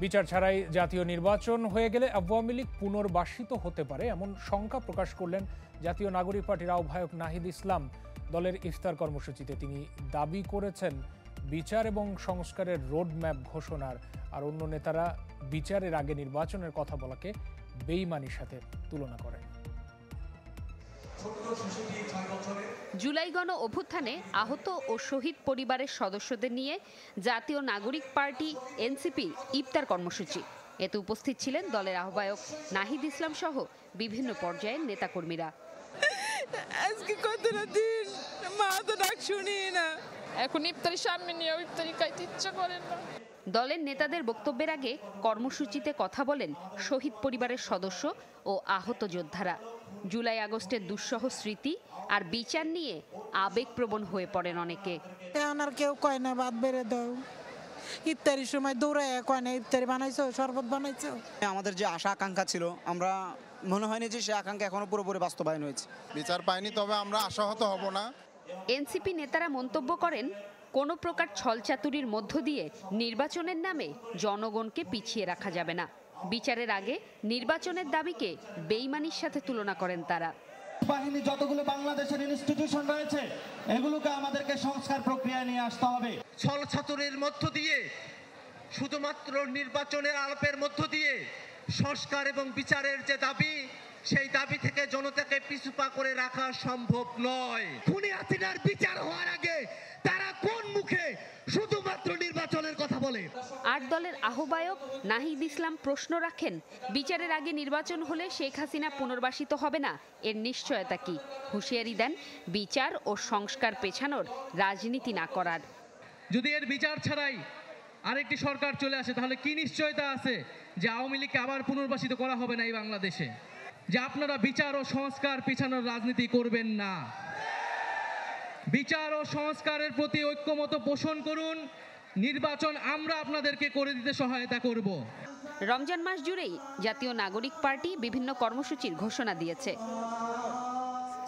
বিচার ছাড়াই জাতীয় নির্বাচন হয়ে গেলে আওয়ামী লীগ পুনর্বাসিত হতে পারে এমন শঙ্কা প্রকাশ করলেন জাতীয় নাগরিক পার্টির আহ্বায়ক নাহিদ ইসলাম। দলের ইফতার কর্মসূচিতে তিনি দাবি করেছেন বিচার এবং সংস্কারের রোডম্যাপ ঘোষণার, আর অন্য নেতারা বিচারের আগে নির্বাচনের কথা বলাকে বেইমানির সাথে তুলনা করেন। জুলাই গণ অভ্যুত্থানে আহত ও শহীদ পরিবারের সদস্যদের নিয়ে জাতীয় নাগরিক পার্টি এনসিপি ইফতার কর্মসূচি। এতে উপস্থিত ছিলেন দলের আহ্বায়ক নাহিদ ইসলাম সহ বিভিন্ন পর্যায়ের নেতাকর্মীরা। আজকে কতটা দিন মা তো ডাক শুনি না, এখন ইফতারি সামনে নিয়ে ইফতারি খাইতে ইচ্ছা করে না। দলের নেতাদের বক্তব্যের আগে কর্মসূচিতে কথা বলেন শহীদ পরিবারের সদস্য ও আহত যোদ্ধারা। জুলাই আগস্টের দুঃসহ স্মৃতি আর বিচার নিয়ে আবেগপ্রবণ হয়ে পড়েন অনেকে। আর কেউ কয় না ভাত বেড়ে দাও, ইফতারির সময় দৌড়ায় কয় না ইফতারি বানাইছো, শরবত বানাইছো। আমাদের যে আশা আকাঙ্ক্ষা ছিল, আমরা মনে হয়নি যে সে আকাঙ্ক্ষা এখনো পুরোপুরি বাস্তবায়ন হয়েছে। বিচার পাইনি, তবে আমরা আশাহত হব না। এনসিপি নেতারা মন্তব্য করেন, কোনো প্রকার ছলচাতুরির মধ্য দিয়ে নির্বাচনের নামে জনগণকে পিছিয়ে রাখা যাবে না। বিচারের আগে নির্বাচনের দাবিকে বেইমানির সাথে তুলনা করেন তারা। বাহিনী যতগুলো বাংলাদেশের ইনস্টিটিউশন রয়েছে, এগুলোকে আমাদেরকে সংস্কার প্রক্রিয়ায় নিয়ে আসতে হবে। ছলচাতুরির মধ্য দিয়ে, শুধুমাত্র নির্বাচনের আলাপের মধ্য দিয়ে সংস্কার এবং বিচারের যে দাবি, সেই দাবি থেকে জনতাকে পিছুপা করে রাখা সম্ভব নয়। খুনি হাসিনার বিচার হওয়ার আগে তারা কোন মুখে শুধুমাত্র নির্বাচনের কথা বলে? ৮ দলের আহ্বায়ক নাহিদ ইসলাম প্রশ্ন রাখেন, বিচারের আগে নির্বাচন হলে শেখ হাসিনা পুনর্বাসিত হবে না, এর নিশ্চয়তা কি? হুঁশিয়ারি দেন বিচার ও সংস্কার পেছানোর রাজনীতি না করার। যদি এর বিচার ছাড়াই আরেকটি সরকার চলে আসে, তাহলে কি নিশ্চয়তা আছে যে আওয়ামী লীগকে আবার পুনর্বাসিত করা হবে না এই বাংলাদেশে? যে আপনারা বিচার ও সংস্কার পেছানোর রাজনীতি করবেন না। বিচার ও সংস্কারের প্রতি ঐক্যমত পোষণ করুন। নির্বাচন আমরা আপনাদেরকে করে দিতে সহায়তা করব। রমজান মাস জুড়েই জাতীয় নাগরিক পার্টি বিভিন্ন কর্মসূচির ঘোষণা দিয়েছে।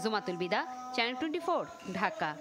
জুমাতুল বিদা, চ্যানেল 24, ঢাকা।